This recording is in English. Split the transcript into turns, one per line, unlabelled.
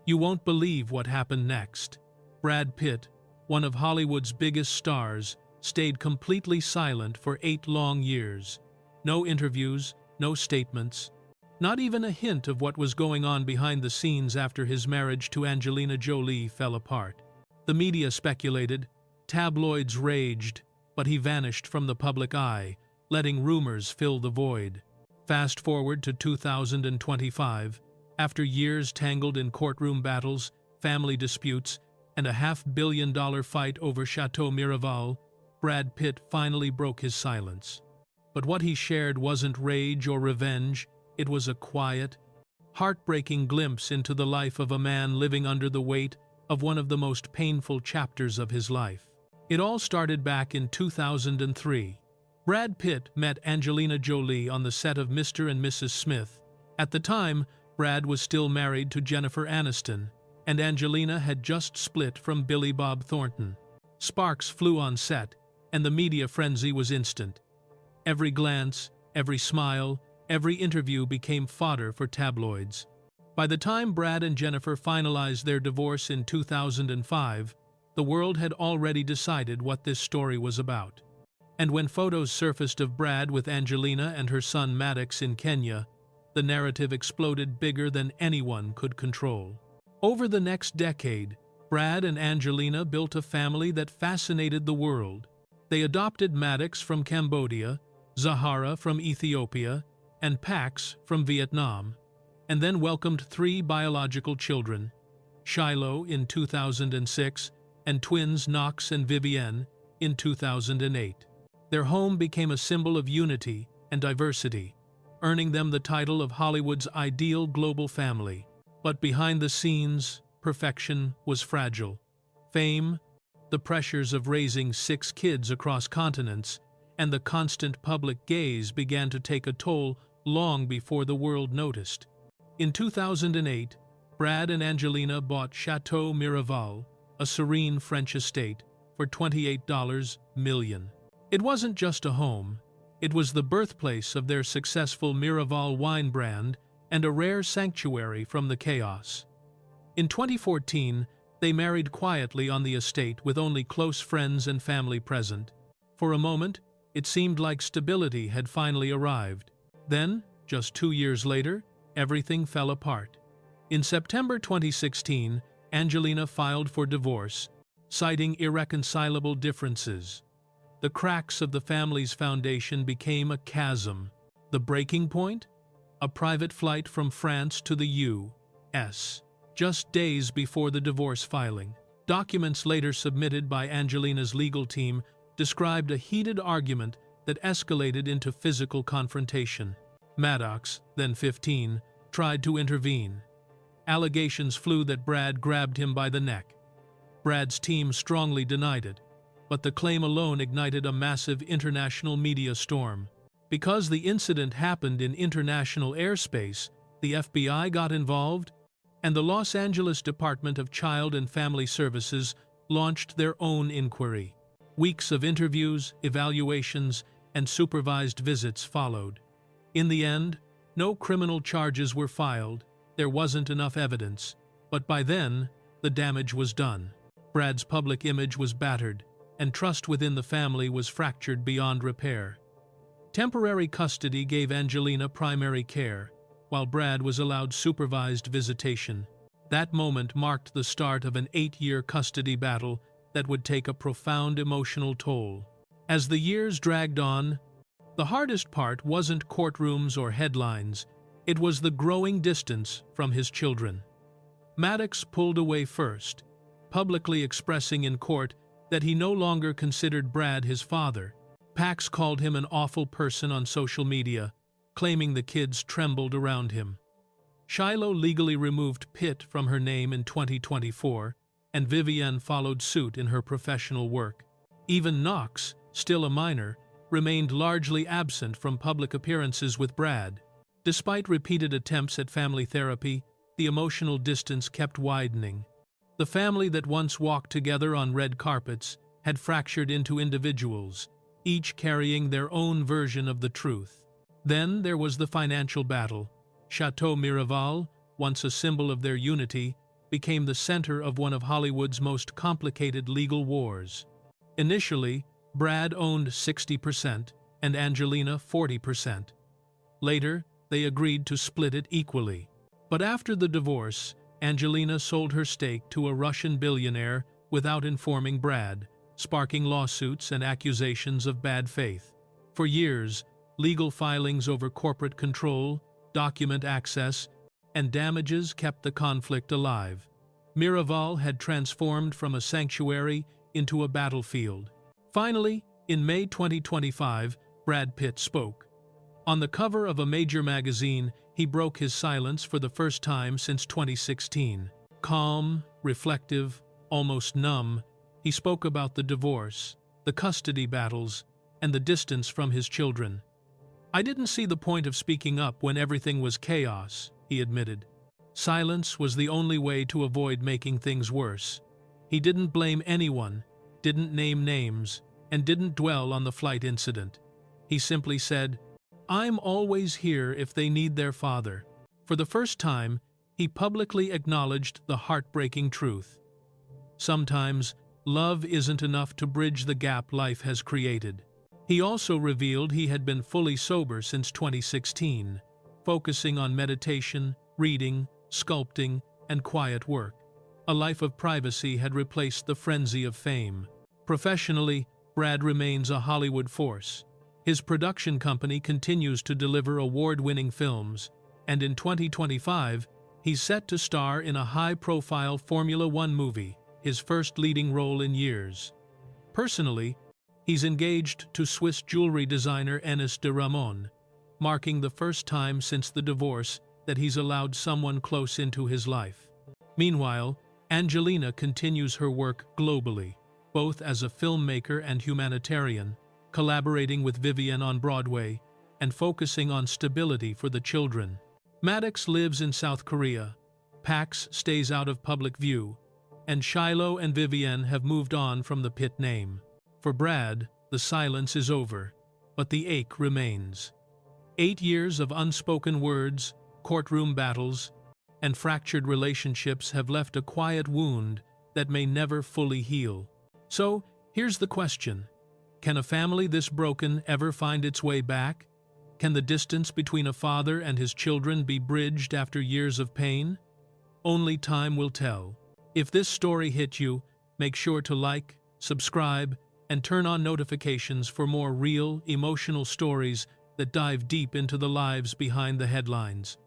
You won't believe what happened next. Brad Pitt, one of Hollywood's biggest stars, stayed completely silent for 8 long years. No interviews, no statements, not even a hint of what was going on behind the scenes after his marriage to Angelina Jolie fell apart. The media speculated, tabloids raged, but he vanished from the public eye, letting rumors fill the void. Fast forward to 2025, after years tangled in courtroom battles, family disputes, and a $500 million fight over Chateau Miraval, Brad Pitt finally broke his silence. But what he shared wasn't rage or revenge, it was a quiet, heartbreaking glimpse into the life of a man living under the weight of one of the most painful chapters of his life. It all started back in 2003. Brad Pitt met Angelina Jolie on the set of Mr. and Mrs. Smith. At the time, Brad was still married to Jennifer Aniston, and Angelina had just split from Billy Bob Thornton. Sparks flew on set, and the media frenzy was instant. Every glance, every smile, every interview became fodder for tabloids. By the time Brad and Jennifer finalized their divorce in 2005, the world had already decided what this story was about. And when photos surfaced of Brad with Angelina and her son Maddox in Kenya, the narrative exploded bigger than anyone could control. Over the next decade, Brad and Angelina built a family that fascinated the world. They adopted Maddox from Cambodia, Zahara from Ethiopia, and Pax from Vietnam, and then welcomed 3 biological children, Shiloh in 2006 and twins Knox and Vivienne in 2008. Their home became a symbol of unity and diversity, earning them the title of Hollywood's ideal global family. But behind the scenes, perfection was fragile. Fame, the pressures of raising 6 kids across continents, and the constant public gaze began to take a toll long before the world noticed. In 2008, Brad and Angelina bought Chateau Miraval, a serene French estate, for $28 million. It wasn't just a home, it was the birthplace of their successful Miraval wine brand and a rare sanctuary from the chaos. In 2014, they married quietly on the estate with only close friends and family present. For a moment, it seemed like stability had finally arrived. Then, just 2 years later, everything fell apart. In September 2016, Angelina filed for divorce, citing irreconcilable differences. The cracks of the family's foundation became a chasm. The breaking point? A private flight from France to the U.S. just days before the divorce filing. Documents later submitted by Angelina's legal team described a heated argument that escalated into physical confrontation. Maddox, then 15, tried to intervene. Allegations flew that Brad grabbed him by the neck. Brad's team strongly denied it, but the claim alone ignited a massive international media storm. Because the incident happened in international airspace, the FBI got involved, and the Los Angeles Department of Child and Family Services launched their own inquiry. Weeks of interviews, evaluations, and supervised visits followed. In the end, no criminal charges were filed. There wasn't enough evidence, but by then, the damage was done. Brad's public image was battered, and trust within the family was fractured beyond repair. Temporary custody gave Angelina primary care, while Brad was allowed supervised visitation. That moment marked the start of an 8-year custody battle that would take a profound emotional toll. As the years dragged on, the hardest part wasn't courtrooms or headlines, it was the growing distance from his children. Maddox pulled away first, publicly expressing in court that he no longer considered Brad his father. Pax called him an awful person on social media, claiming the kids trembled around him. Shiloh legally removed Pitt from her name in 2024, and Vivienne followed suit in her professional work. Even Knox, still a minor, remained largely absent from public appearances with Brad. Despite repeated attempts at family therapy, the emotional distance kept widening. The family that once walked together on red carpets had fractured into individuals, each carrying their own version of the truth. Then there was the financial battle. Chateau Miraval, once a symbol of their unity, became the center of one of Hollywood's most complicated legal wars. Initially, Brad owned 60% and Angelina 40%. Later, they agreed to split it equally. But after the divorce, Angelina sold her stake to a Russian billionaire without informing Brad, sparking lawsuits and accusations of bad faith. For years, legal filings over corporate control, document access, and damages kept the conflict alive. Miraval had transformed from a sanctuary into a battlefield. Finally, in May 2025, Brad Pitt spoke. On the cover of a major magazine, he broke his silence for the first time since 2016. Calm, reflective, almost numb, he spoke about the divorce, the custody battles, and the distance from his children. "I didn't see the point of speaking up when everything was chaos," he admitted. Silence was the only way to avoid making things worse. He didn't blame anyone, didn't name names, and didn't dwell on the flight incident. He simply said, "I'm always here if they need their father." For the first time, he publicly acknowledged the heartbreaking truth. Sometimes, love isn't enough to bridge the gap life has created. He also revealed he had been fully sober since 2016, focusing on meditation, reading, sculpting, and quiet work. A life of privacy had replaced the frenzy of fame. Professionally, Brad remains a Hollywood force. His production company continues to deliver award-winning films, and in 2025, he's set to star in a high-profile Formula One movie, his first leading role in years. Personally, he's engaged to Swiss jewelry designer Enis de Ramon, marking the first time since the divorce that he's allowed someone close into his life. Meanwhile, Angelina continues her work globally, both as a filmmaker and humanitarian, collaborating with Vivienne on Broadway, and focusing on stability for the children. Maddox lives in South Korea, Pax stays out of public view, and Shiloh and Vivienne have moved on from the Pitt name. For Brad, the silence is over, but the ache remains. 8 years of unspoken words, courtroom battles, and fractured relationships have left a quiet wound that may never fully heal. So, here's the question. Can a family this broken ever find its way back? Can the distance between a father and his children be bridged after years of pain? Only time will tell. If this story hit you, make sure to like, subscribe, and turn on notifications for more real, emotional stories that dive deep into the lives behind the headlines.